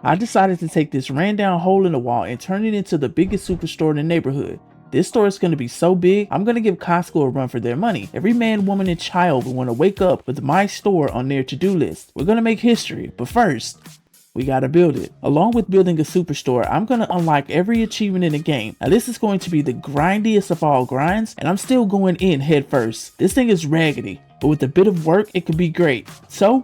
I decided to take this ran down hole in the wall and turn it into the biggest superstore in the neighborhood. This store is going to be so big, I'm going to give Costco a run for their money. Every man, woman, and child will want to wake up with my store on their to-do list. We're going to make history, but first, we gotta build it. Along with building a superstore, I'm gonna unlock every achievement in the game. Now this is going to be the grindiest of all grinds, and I'm still going in head first. This thing is raggedy, but with a bit of work, it could be great. So,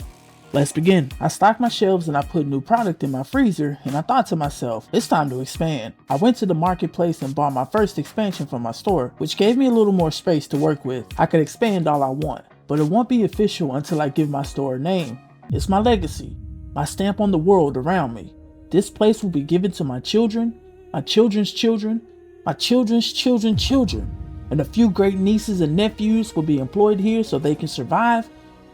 let's begin. I stocked my shelves and I put new product in my freezer, and I thought to myself, it's time to expand. I went to the marketplace and bought my first expansion for my store, which gave me a little more space to work with. I could expand all I want, but it won't be official until I give my store a name. It's my legacy, my stamp on the world around me. This place will be given to my children, my children's children, my children's children's children, and a few great nieces and nephews will be employed here so they can survive.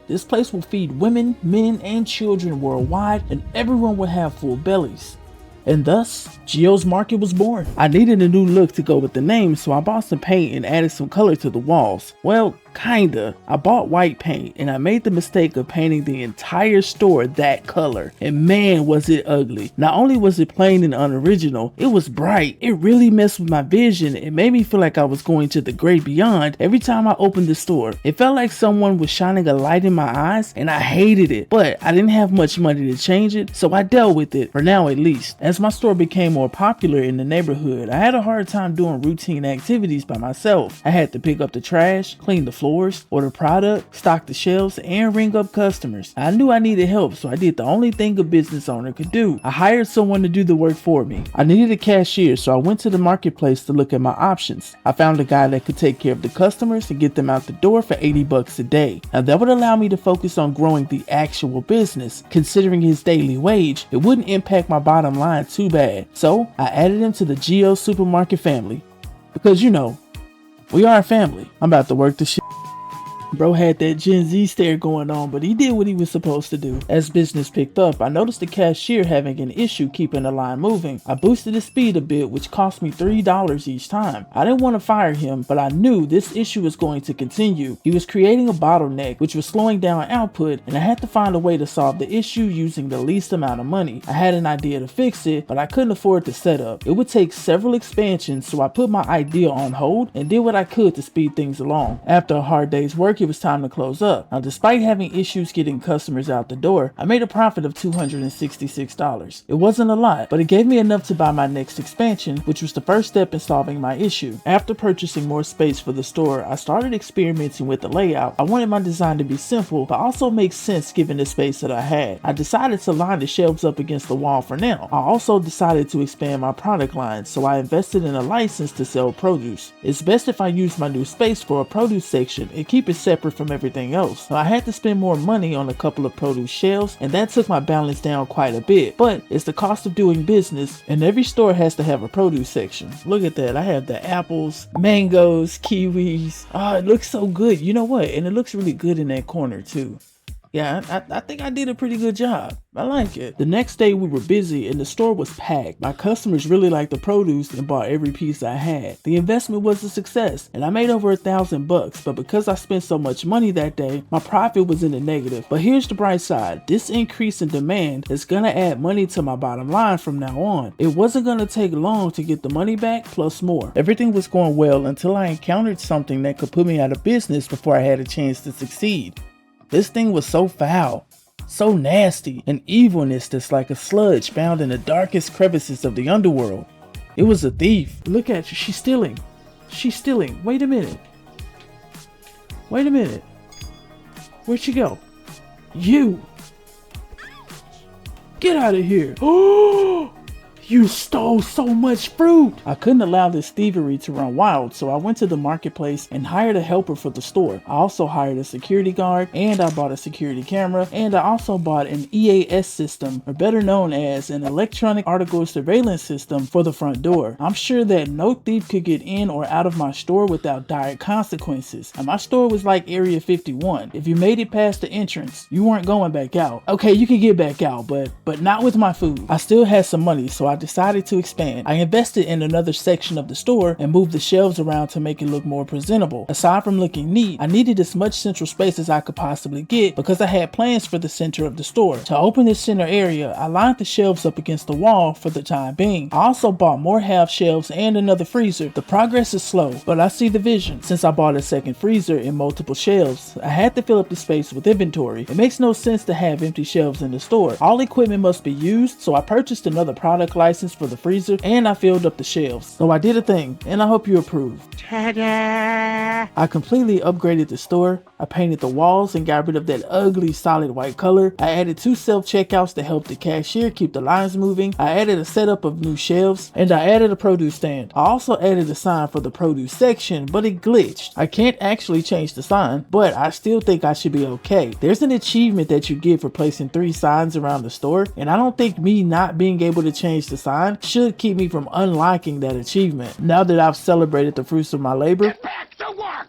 This place will feed women, men, and children worldwide, and everyone will have full bellies. And thus, Geo's Market was born. I needed a new look to go with the name, so I bought some paint and added some color to the walls. Well, kinda. I bought white paint and I made the mistake of painting the entire store that color, and man was it ugly. Not only was it plain and unoriginal, it was bright. It really messed with my vision. It made me feel like I was going to the great beyond every time I opened the store. It felt like someone was shining a light in my eyes, and I hated it, but I didn't have much money to change it, so I dealt with it, for now at least. As my store became more popular in the neighborhood, I had a hard time doing routine activities by myself. I had to pick up the trash, clean the floors, order product, stock the shelves, and ring up customers. I knew I needed help, so I did the only thing a business owner could do. I hired someone to do the work for me. I needed a cashier, so I went to the marketplace to look at my options. I found a guy that could take care of the customers and get them out the door for $80 a day. Now that would allow me to focus on growing the actual business. Considering his daily wage, it wouldn't impact my bottom line too bad. So I added him to the Geo Supermarket family. Because you know, we are a family. I'm about to work the shit. Bro had that Gen Z stare going on, but he did what he was supposed to do. As business picked up, I noticed the cashier having an issue keeping the line moving. I boosted his speed a bit, which cost me $3 each time. I didn't want to fire him, but I knew this issue was going to continue. He was creating a bottleneck, which was slowing down output, and I had to find a way to solve the issue using the least amount of money. I had an idea to fix it, but I couldn't afford the setup. It would take several expansions, so I put my idea on hold and did what I could to speed things along. After a hard day's work, it was time to close up. Now, despite having issues getting customers out the door, I made a profit of $266. It wasn't a lot, but it gave me enough to buy my next expansion, which was the first step in solving my issue. After purchasing more space for the store, I started experimenting with the layout. I wanted my design to be simple, but also make sense given the space that I had. I decided to line the shelves up against the wall for now. I also decided to expand my product line, so I invested in a license to sell produce. It's best if I use my new space for a produce section and keep it separate from everything else. So I had to spend more money on a couple of produce shelves, and that took my balance down quite a bit, but it's the cost of doing business, and every store has to have a produce section. Look at that. I have the apples, mangoes, kiwis. Oh, it looks so good. You know what? And it looks really good in that corner too. Yeah, I think I did a pretty good job. I like it. The next day we were busy and the store was packed. My customers really liked the produce and bought every piece I had. The investment was a success and I made over $1,000, but because I spent so much money that day, my profit was in the negative. But here's the bright side. This increase in demand is gonna add money to my bottom line from now on. It wasn't gonna take long to get the money back plus more. Everything was going well until I encountered something that could put me out of business before I had a chance to succeed. This thing was so foul, so nasty, an evilness that's like a sludge found in the darkest crevices of the underworld. It was a thief. Look at her, she's stealing. She's stealing. Wait a minute. Wait a minute. Where'd she go? You! Get out of here. Oh! You stole so much fruit! I couldn't allow this thievery to run wild, so I went to the marketplace and hired a helper for the store. I also hired a security guard, and I bought a security camera, and I also bought an EAS system, or better known as an electronic article surveillance system, for the front door. I'm sure that no thief could get in or out of my store without dire consequences. And my store was like Area 51. If you made it past the entrance, you weren't going back out. Okay, you could get back out, but not with my food. I still had some money, so I decided to expand. I invested in another section of the store and moved the shelves around to make it look more presentable. Aside from looking neat, I needed as much central space as I could possibly get because I had plans for the center of the store. To open this center area, I lined the shelves up against the wall for the time being. I also bought more half shelves and another freezer. The progress is slow, but I see the vision. Since I bought a second freezer and multiple shelves, I had to fill up the space with inventory. It makes no sense to have empty shelves in the store. All equipment must be used, so I purchased another product license for the freezer and I filled up the shelves. So I did a thing, and I hope you approve. Ta-da! I completely upgraded the store. I painted the walls and got rid of that ugly solid white color. I added 2 self-checkouts to help the cashier keep the lines moving. I added a setup of new shelves, and I added a produce stand. I also added a sign for the produce section, but it glitched. I can't actually change the sign, but I still think I should be okay. There's an achievement that you get for placing 3 signs around the store, and I don't think me not being able to change the sign should keep me from unlocking that achievement. Now that I've celebrated the fruits of my labor,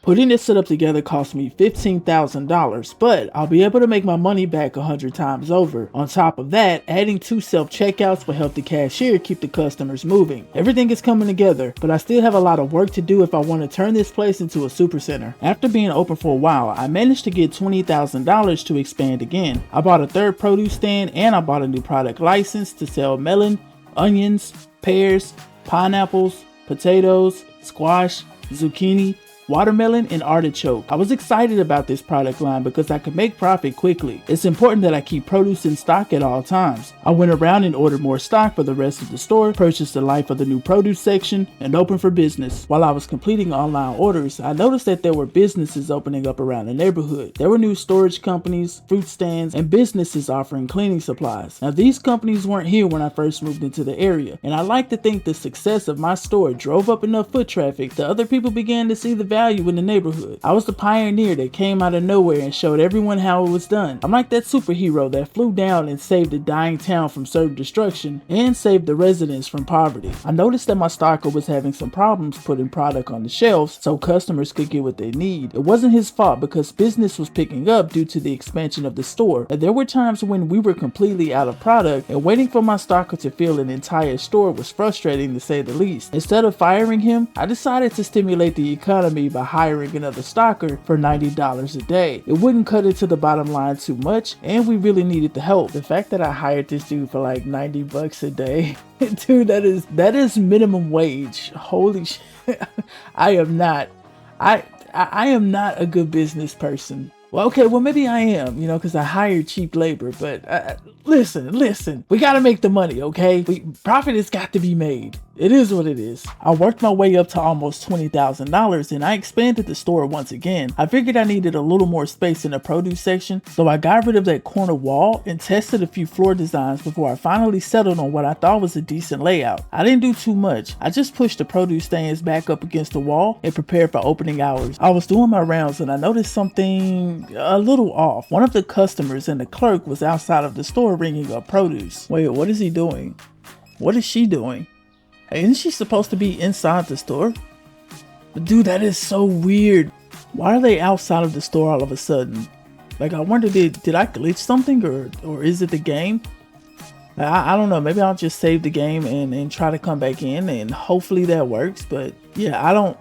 putting this setup together cost me $15,000, but I'll be able to make my money back 100 times over. On top of that, adding 2 self-checkouts will help the cashier keep the customers moving. Everything is coming together, but I still have a lot of work to do if I want to turn this place into a super center. After being open for a while, I managed to get $20,000 to expand again. I bought a third produce stand and I bought a new product license to sell melon, onions, pears, pineapples, potatoes, squash, zucchini, watermelon, and artichoke. I was excited about this product line because I could make profit quickly. It's important that I keep produce in stock at all times. I went around and ordered more stock for the rest of the store, purchased the light for the new produce section, and opened for business. While I was completing online orders, I noticed that there were businesses opening up around the neighborhood. There were new storage companies, fruit stands, and businesses offering cleaning supplies. Now, these companies weren't here when I first moved into the area, and I like to think the success of my store drove up enough foot traffic that other people began to see the value in the neighborhood. I was the pioneer that came out of nowhere and showed everyone how it was done. I'm like that superhero that flew down and saved a dying town from certain destruction and saved the residents from poverty. I noticed that my stocker was having some problems putting product on the shelves so customers could get what they need. It wasn't his fault because business was picking up due to the expansion of the store, and there were times when we were completely out of product and waiting for my stocker to fill an entire store was frustrating to say the least. Instead of firing him, I decided to stimulate the economy by hiring another stocker for $90 a day. It wouldn't cut into the bottom line too much, and we really needed the help. The fact that I hired this dude for like 90 bucks a day, dude, that is minimum wage. Holy shit. I am not a good business person. Well, okay, well maybe I am, because I hired cheap labor, but listen, we gotta make the money, okay? Profit has got to be made. It is what it is. I worked my way up to almost $20,000 and I expanded the store once again. I figured I needed a little more space in the produce section, so I got rid of that corner wall and tested a few floor designs before I finally settled on what I thought was a decent layout. I didn't do too much. I just pushed the produce stands back up against the wall and prepared for opening hours. I was doing my rounds and I noticed something a little off. One of the customers and the clerk was outside of the store ringing up produce. Wait, what is he doing? What is she doing? Isn't she supposed to be inside the store? But dude, that is so weird. Why are they outside of the store all of a sudden? Like, I wonder, did I glitch something or is it the game? I don't know. Maybe I'll just save the game and try to come back in and hopefully that works. But yeah, I don't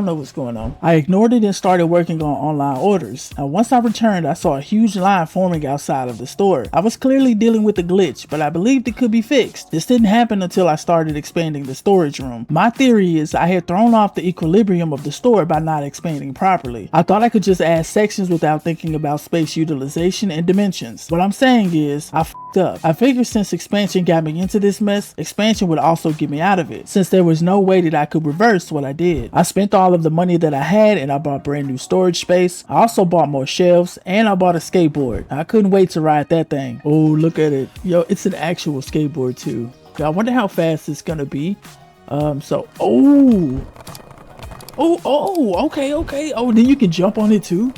know what's going on. I ignored it and started working on online orders. Now, once I returned, I saw a huge line forming outside of the store. I was clearly dealing with a glitch, but I believed it could be fixed. This didn't happen until I started expanding the storage room. My theory is I had thrown off the equilibrium of the store by not expanding properly. I thought I could just add sections without thinking about space utilization and dimensions. What I'm saying is I f***ed up. I figured since expansion got me into this mess, expansion would also get me out of it. Since there was no way that I could reverse what I did. I spent all of the money that I had and I bought brand new storage space. I also bought more shelves and I bought a skateboard. I couldn't wait to ride that thing. Oh, look at it. Yo, it's an actual skateboard too. I wonder how fast it's gonna be. Okay. Oh, then you can jump on it too.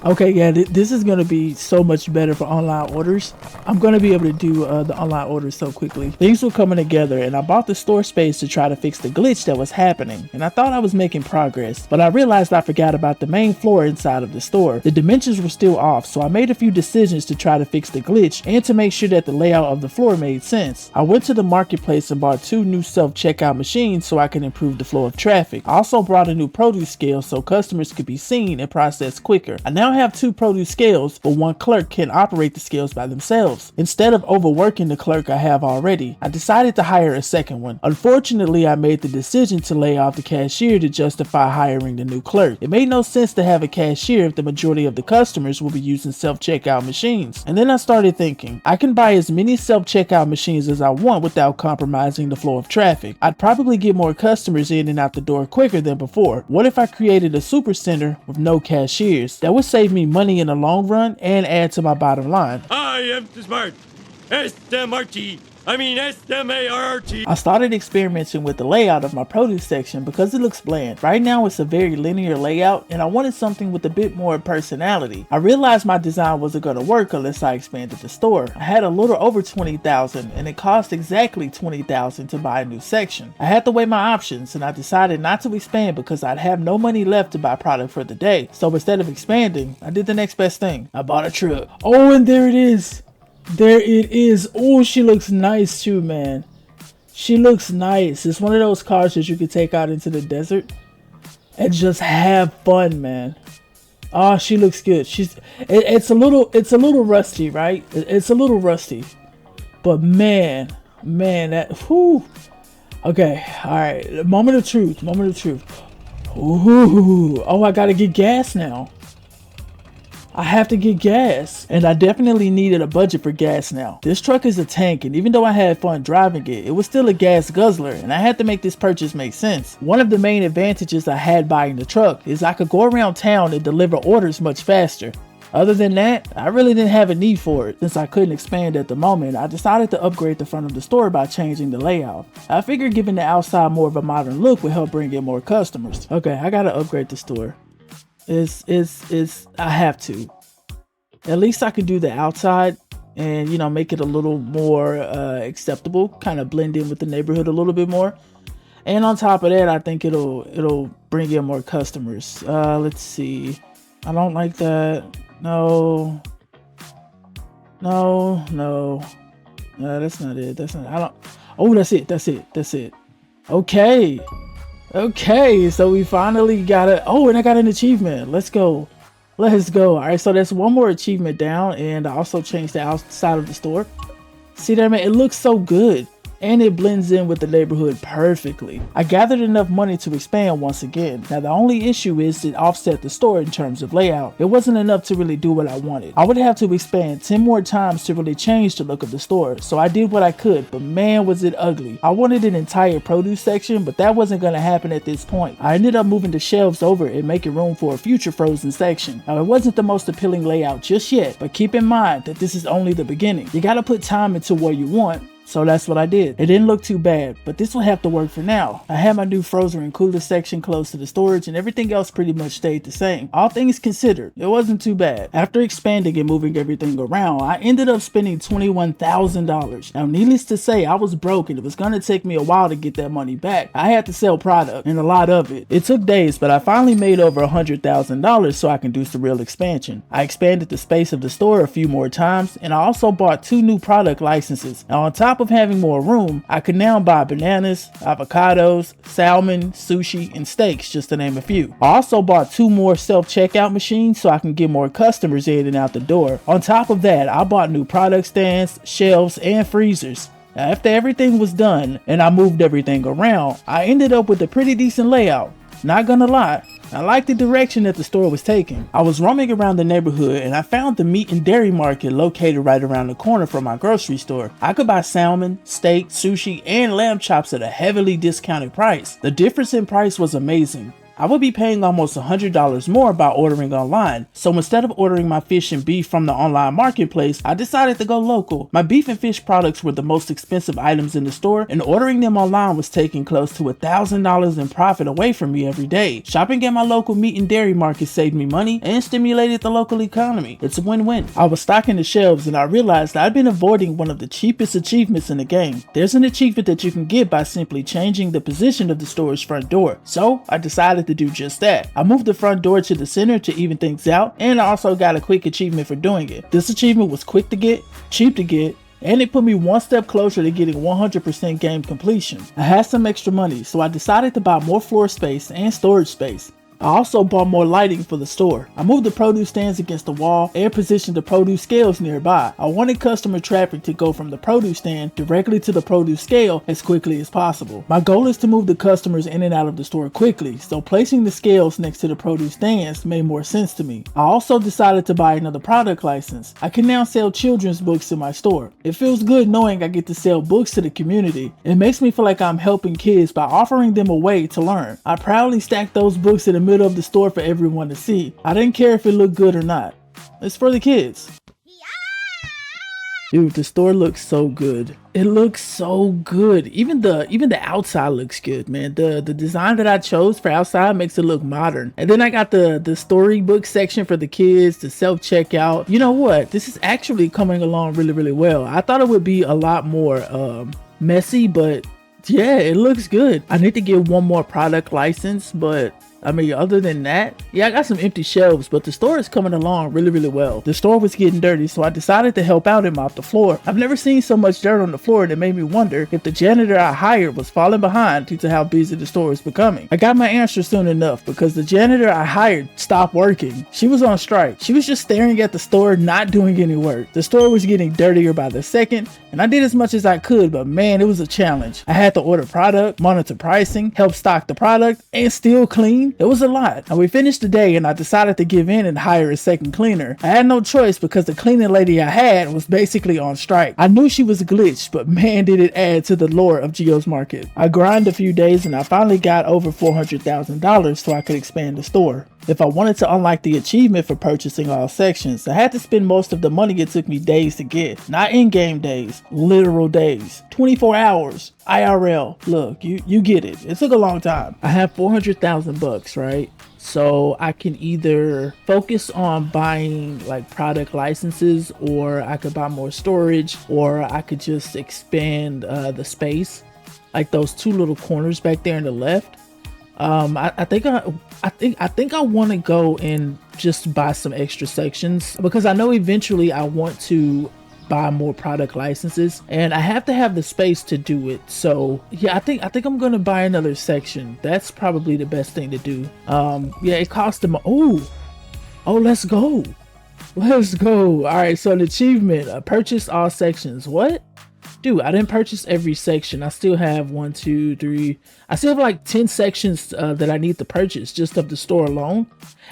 Okay, yeah, this is going to be so much better for online orders. I'm going to be able to do the online orders so quickly. Things were coming together, and I bought the store space to try to fix the glitch that was happening. And I thought I was making progress, but I realized I forgot about the main floor inside of the store. The dimensions were still off, so I made a few decisions to try to fix the glitch and to make sure that the layout of the floor made sense. I went to the marketplace and bought 2 new self-checkout machines so I can improve the flow of traffic. I also brought a new produce scale so customers could be seen and processed quicker. I now have 2 produce scales, but 1 clerk can operate the scales by themselves. Instead of overworking the clerk I have already, I decided to hire a second one. Unfortunately, I made the decision to lay off the cashier to justify hiring the new clerk. It made no sense to have a cashier if the majority of the customers will be using self-checkout machines. And then I started thinking, I can buy as many self-checkout machines as I want without compromising the flow of traffic. I'd probably get more customers in and out the door quicker than before. What if I created a super center with no cashiers? That would save me money in the long run and add to my bottom line. I am smart. S-M-R-T. I mean S-M-A-R-T. I started experimenting with the layout of my produce section because it looks bland. Right now it's a very linear layout and I wanted something with a bit more personality. I realized my design wasn't going to work unless I expanded the store. I had a little over 20,000 and it cost exactly 20,000 to buy a new section. I had to weigh my options and I decided not to expand because I'd have no money left to buy product for the day. So instead of expanding, I did the next best thing. I bought a truck. Oh, and there it is. There it is. Oh, she looks nice too, man. She looks nice. It's one of those cars that you can take out into the desert and just have fun, man. Oh, she looks good. It's a little rusty, right? It's a little rusty. But man, that whew. Okay, all right. Moment of truth. Ooh. Oh, I gotta get gas now. I have to get gas, and I definitely needed a budget for gas now. This truck is a tank, and even though I had fun driving it, it was still a gas guzzler, and I had to make this purchase make sense. One of the main advantages I had buying the truck is I could go around town and deliver orders much faster. Other than that, I really didn't have a need for it. Since I couldn't expand at the moment, I decided to upgrade the front of the store by changing the layout. I figured giving the outside more of a modern look would help bring in more customers. Okay, I gotta upgrade the store. I have to. At least I could do the outside and, you know, make it a little more acceptable, kind of blend in with the neighborhood a little bit more. And on top of that, I think it'll bring in more customers. Let's see. I don't like that. No, that's not it. Oh, that's it. Okay, so we finally got it. Oh, and I got an achievement. Let's go. All right, so that's one more achievement down, and I also changed the outside of the store. See there, man? It looks so good. And it blends in with the neighborhood perfectly. I gathered enough money to expand once again. Now the only issue is it offset the store in terms of layout. It wasn't enough to really do what I wanted. I would have to expand 10 more times to really change the look of the store. So I did what I could, but man was it ugly. I wanted an entire produce section, but that wasn't going to happen at this point. I ended up moving the shelves over and making room for a future frozen section. Now it wasn't the most appealing layout just yet, but keep in mind that this is only the beginning. You gotta put time into what you want. So that's what I did. It didn't look too bad, but this will have to work for now. I had my new frozen and cooler section close to the storage and everything else pretty much stayed the same. All things considered, it wasn't too bad. After expanding and moving everything around, I ended up spending $21,000. Now needless to say, I was broke and it was gonna take me a while to get that money back. I had to sell product and a lot of it. It took days, but I finally made over $100,000 so I can do some real expansion. I expanded the space of the store a few more times and I also bought 2 new product licenses. Now on top of having more room, I could now buy bananas, avocados, salmon, sushi, and steaks, just to name a few. I also bought 2 more self-checkout machines so I can get more customers in and out the door. On top of that, I bought new product stands, shelves, and freezers. Now, after everything was done and I moved everything around, I ended up with a pretty decent layout. Not gonna lie, I liked the direction that the store was taking. I was roaming around the neighborhood and I found the meat and dairy market located right around the corner from my grocery store. I could buy salmon, steak, sushi, and lamb chops at a heavily discounted price. The difference in price was amazing. I would be paying almost $100 more by ordering online. So instead of ordering my fish and beef from the online marketplace, I decided to go local. My beef and fish products were the most expensive items in the store, and ordering them online was taking close to $1,000 in profit away from me every day. Shopping at my local meat and dairy market saved me money and stimulated the local economy. It's a win-win. I was stocking the shelves and I realized I'd been avoiding one of the cheapest achievements in the game. There's an achievement that you can get by simply changing the position of the store's front door. So I decided to do just that. I moved the front door to the center to even things out, and I also got a quick achievement for doing it. This achievement was quick to get, cheap to get, and it put me one step closer to getting 100% game completion. I had some extra money, so I decided to buy more floor space and storage space. I also bought more lighting for the store. I moved the produce stands against the wall and positioned the produce scales nearby. I wanted customer traffic to go from the produce stand directly to the produce scale as quickly as possible. My goal is to move the customers in and out of the store quickly, so placing the scales next to the produce stands made more sense to me. I also decided to buy another product license. I can now sell children's books in my store. It feels good knowing I get to sell books to the community. It makes me feel like I'm helping kids by offering them a way to learn. I proudly stack those books in the middle of the store for everyone to see. I didn't care if it looked good or not. It's for the kids. Dude, the store looks so good. It looks so good. Even the outside looks good, man. The design that I chose for outside makes it look modern. And then I got the storybook section for the kids, the self-checkout. You know what? This is actually coming along really, really well. I thought it would be a lot more messy, but yeah, it looks good. I need to get one more product license, but I mean, other than that, yeah, I got some empty shelves, but the store is coming along really, really well. The store was getting dirty, so I decided to help out and mop the floor. I've never seen so much dirt on the floor that made me wonder if the janitor I hired was falling behind due to how busy the store is becoming. I got my answer soon enough because the janitor I hired stopped working. She was on strike. She was just staring at the store, not doing any work. The store was getting dirtier by the second, and I did as much as I could, but man, it was a challenge. I had to order product, monitor pricing, help stock the product, and still clean. It was a lot. And we finished the day and I decided to give in and hire a second cleaner. I had no choice because the cleaning lady I had was basically on strike. I knew she was glitched, but man, did it add to the lore of Geo's Market. I grinded a few days and I finally got over $400,000 so I could expand the store. If I wanted to unlock the achievement for purchasing all sections, I had to spend most of the money it took me days to get. Not in-game days, literal days. 24 hours, IRL. Look, you get it. It took a long time. I have 400,000 bucks, right? So I can either focus on buying like product licenses, or I could buy more storage, or I could just expand the space. Like those two little corners back there on the left. I think I want to go and just buy some extra sections because I know eventually I want to buy more product licenses and I have to have the space to do it. So yeah, I think I'm gonna buy another section. That's probably the best thing to do. Yeah, it cost them. Oh, let's go. All right, so an achievement, purchase all sections. What? Dude, I didn't purchase every section. I still have 1, 2, 3. I still have like 10 sections that I need to purchase just of the store alone.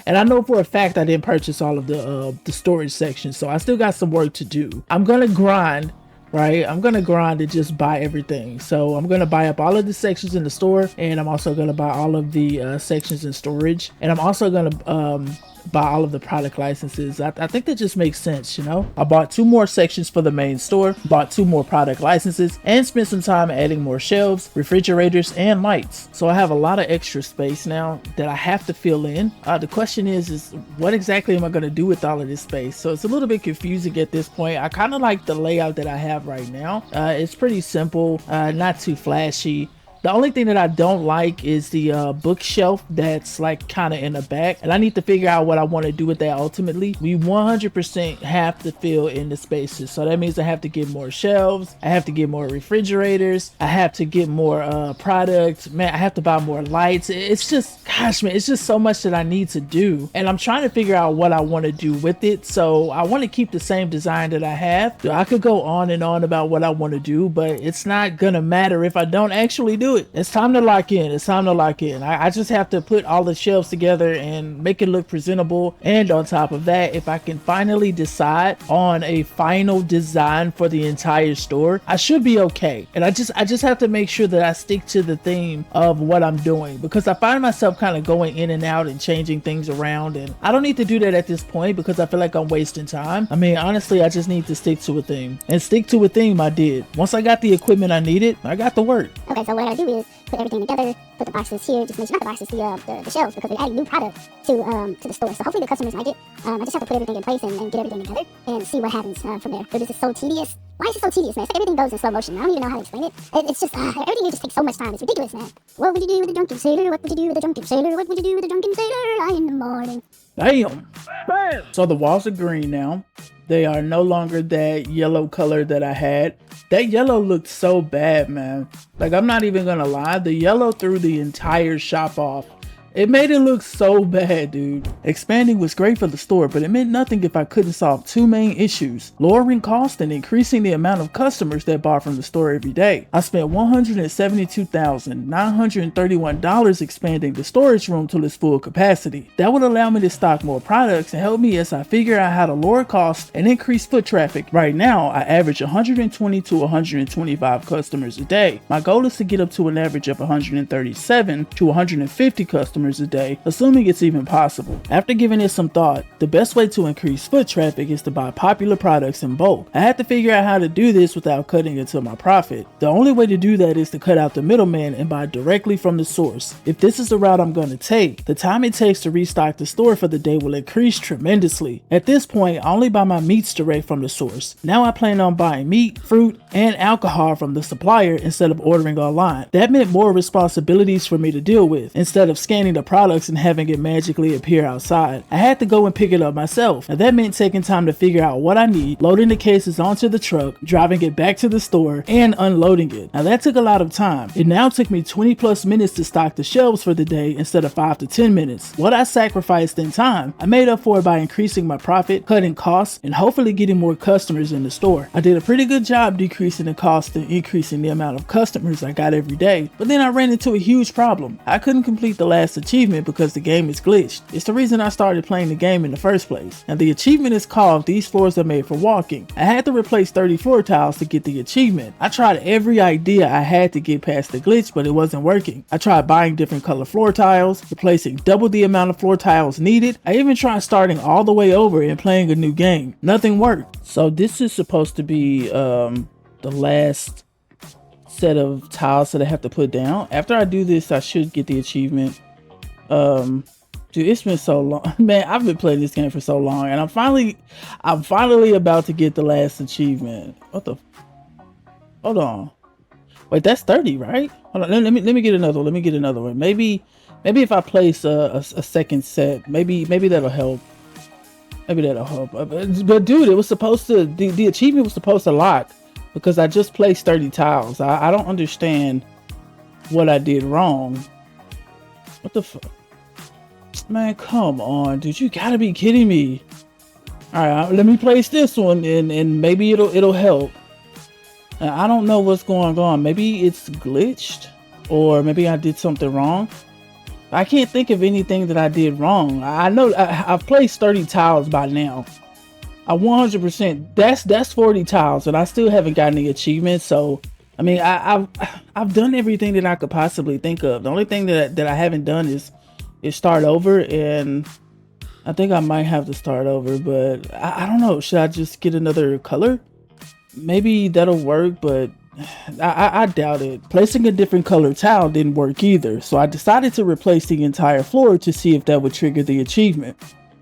And I know for a fact I didn't purchase all of the storage sections. So I still got some work to do. I'm going to grind, right? I'm going to grind and just buy everything. So I'm going to buy up all of the sections in the store. And I'm also going to buy all of the sections in storage. And I'm also going to buy all of the product licenses. I think that just makes sense, you know. I bought 2 more sections for the main store, bought 2 more product licenses, and spent some time adding more shelves, refrigerators, and lights. So I have a lot of extra space now that I have to fill in. The question is what exactly am I going to do with all of this space? So it's a little bit confusing at this point. I kind of like the layout that I have right now. It's pretty simple, not too flashy. The only thing that I don't like is the bookshelf that's like kind of in the back, and I need to figure out what I want to do with that ultimately. We 100% have to fill in the spaces, so that means I have to get more shelves, I have to get more refrigerators, I have to get more products, man, I have to buy more lights. It's just, gosh man, it's just so much that I need to do, and I'm trying to figure out what I want to do with it. So I want to keep the same design that I have. I could go on and on about what I want to do, but it's not gonna matter if I don't actually do do it. It's time to lock in. It's time to lock in. I just have to put all the shelves together and make it look presentable. And on top of that, if I can finally decide on a final design for the entire store, I should be okay. And I just have to make sure that I stick to the theme of what I'm doing, because I find myself kind of going in and out and changing things around, and I don't need to do that at this point because I feel like I'm wasting time. I mean, honestly, I just need to stick to a theme, and stick to a theme I did. Once I got the equipment I needed, I got to work. Okay, so what I gotta do is put everything together, put the boxes here, just mention not the boxes, the shelves, because we're adding new product to the store. So hopefully the customers like it. I just have to put everything in place and get everything together and see what happens from there. But this is so tedious. Why is it so tedious, man? It's like everything goes in slow motion. I don't even know how to explain it. It's just, everything here just takes so much time. It's ridiculous, man. What would you do with the drunken sailor? What would you do with the drunken sailor? What would you do with the drunken sailor in the morning? Damn. Bam. So the walls are green now. They are no longer that yellow color that I had. That yellow looked so bad, man. Like, I'm not even gonna lie. The yellow threw the entire shop off. It made it look so bad, dude. Expanding was great for the store, but it meant nothing if I couldn't solve two main issues: lowering cost and increasing the amount of customers that bought from the store every day. I spent $172,931 expanding the storage room to its full capacity. That would allow me to stock more products and help me as I figure out how to lower costs and increase foot traffic. Right now, I average 120 to 125 customers a day. My goal is to get up to an average of 137 to 150 customers a day, assuming it's even possible. After giving it some thought, the best way to increase foot traffic is to buy popular products in bulk. I had to figure out how to do this without cutting into my profit. The only way to do that is to cut out the middleman and buy directly from the source. If this is the route I'm going to take, the time it takes to restock the store for the day will increase tremendously. At this point, I only buy my meats direct from the source. Now I plan on buying meat, fruit, and alcohol from the supplier instead of ordering online. That meant more responsibilities for me to deal with, instead of scanning the products and having it magically appear outside. I had to go and pick it up myself, and that meant taking time to figure out what I need, loading the cases onto the truck, driving it back to the store, and unloading it. Now that took a lot of time. It now took me 20 plus minutes to stock the shelves for the day instead of 5 to 10 minutes. What I sacrificed in time, I made up for it by increasing my profit, cutting costs, and hopefully getting more customers in the store. I did a pretty good job decreasing the cost and increasing the amount of customers I got every day, but then I ran into a huge problem. I couldn't complete the last achievement because the game is glitched. It's the reason I started playing the game in the first place. And the achievement is called "These floors are made for walking." I had to replace 30 floor tiles to get the achievement. I tried every idea I had to get past the glitch, but it wasn't working. I tried buying different color floor tiles, replacing double the amount of floor tiles needed. I even tried starting all the way over and playing a new game. Nothing worked. So this is supposed to be the last set of tiles that I have to put down. After I do this, I should get the achievement. Dude, it's been so long, man. I've been playing this game for so long, and I'm finally about to get the last achievement. What the? Hold on. Wait, that's 30, right? Hold on. Let me get another one. Let me get another one. Maybe if I place a second set, maybe that'll help. Maybe that'll help. But dude, it was supposed to. The achievement was supposed to lock because I just placed 30 tiles. I don't understand what I did wrong. What the fuck? Man, come on, dude. You gotta be kidding me. Alright, let me place this one and maybe it'll help. I don't know what's going on. Maybe it's glitched, or maybe I did something wrong. I can't think of anything that I did wrong. I know I've placed 30 tiles by now. I 100%. That's 40 tiles, and I still haven't gotten the achievement. So I mean, I've done everything that I could possibly think of. The only thing that I haven't done is start over, and I think I might have to start over, but I don't know. Should I just get another color? Maybe that'll work, but I doubt it. Placing a different color tile didn't work either, so I decided to replace the entire floor to see if that would trigger the achievement.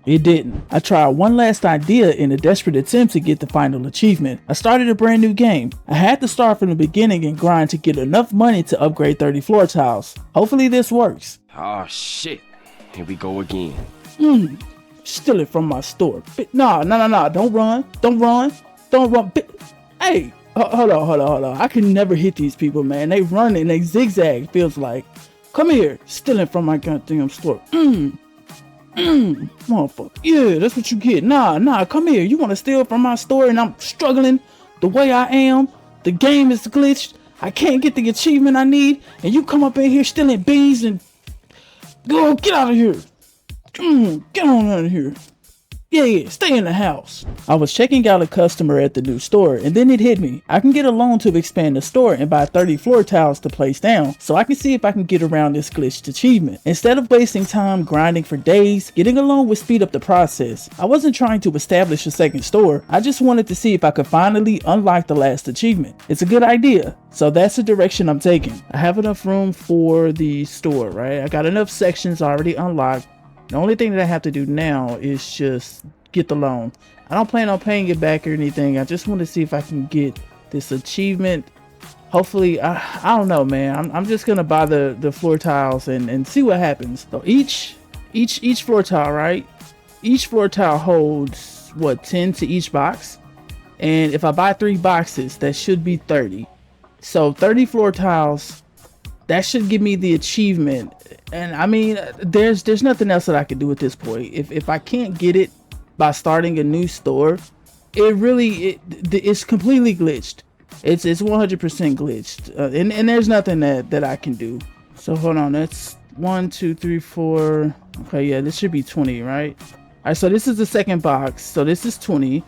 It didn't. I tried one last idea in a desperate attempt to get the final achievement. I started a brand new game. I had to start from the beginning and grind to get enough money to upgrade 30 floor tiles. Hopefully this works. Oh shit. Here we go again. Steal it from my store. Nah. Don't run. Hey, hold on. I can never hit these people, man. They run and they zigzag, feels like. Come here. Stealing from my goddamn store. Motherfucker. Yeah, that's what you get. Nah, come here. You want to steal from my store and I'm struggling the way I am? The game is glitched. I can't get the achievement I need, and you come up in here stealing beans and go get out of here. Get on out of here. Yeah, stay in the house. I was checking out a customer at the new store, and then it hit me. I can get a loan to expand the store and buy 30 floor tiles to place down, so I can see if I can get around this glitched achievement. Instead of wasting time grinding for days, getting a loan would speed up the process. I wasn't trying to establish a second store, I just wanted to see if I could finally unlock the last achievement. It's a good idea, so that's the direction I'm taking. I have enough room for the store, right? I got enough sections already unlocked. The only thing that I have to do now is just get the loan. I don't plan on paying it back or anything. I just want to see if I can get this achievement. Hopefully, I don't know, man. I'm just gonna buy the floor tiles and see what happens. So each floor tile, right? Each floor tile holds what, 10 to each box. And if I buy 3 boxes, that should be 30. So 30 floor tiles. That should give me the achievement. And I mean, there's nothing else that I can do at this point. If I can't get it by starting a new store, it's completely glitched. It's 100% glitched. And there's nothing that I can do. So hold on, that's 1, 2, 3, 4. Okay, yeah, this should be 20, right? All right, so this is the second box. So this is 20.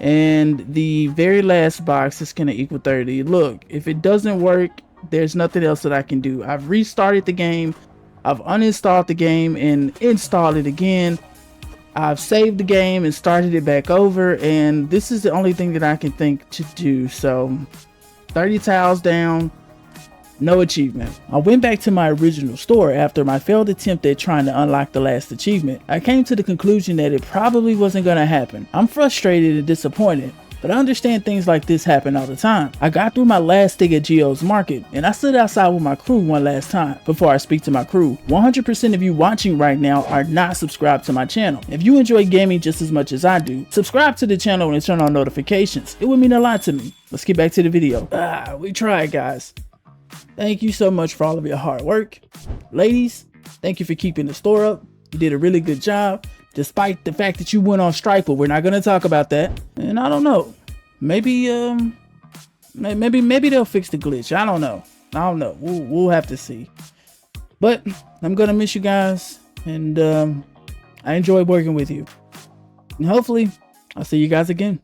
And the very last box is gonna equal 30. Look, if it doesn't work, there's nothing else that I can do. I've restarted the game, I've uninstalled the game and installed it again. I've saved the game and started it back over, and this is the only thing that I can think to do. So 30 tiles down, no achievement. I went back to my original store after my failed attempt at trying to unlock the last achievement. I came to the conclusion that it probably wasn't gonna happen. I'm frustrated and disappointed, but I understand things like this happen all the time. I got through my last thing at Geo's Market, and I stood outside with my crew one last time. Before I speak to my crew, 100% of you watching right now are not subscribed to my channel. If you enjoy gaming just as much as I do, subscribe to the channel and turn on notifications. It would mean a lot to me. Let's get back to the video. We tried, guys. Thank you so much for all of your hard work. Ladies, thank you for keeping the store up. You did a really good job, despite the fact that you went on strike, but we're not going to talk about that. And I don't know. Maybe they'll fix the glitch. I don't know. We'll have to see. But I'm going to miss you guys. And I enjoyed working with you. And hopefully I'll see you guys again.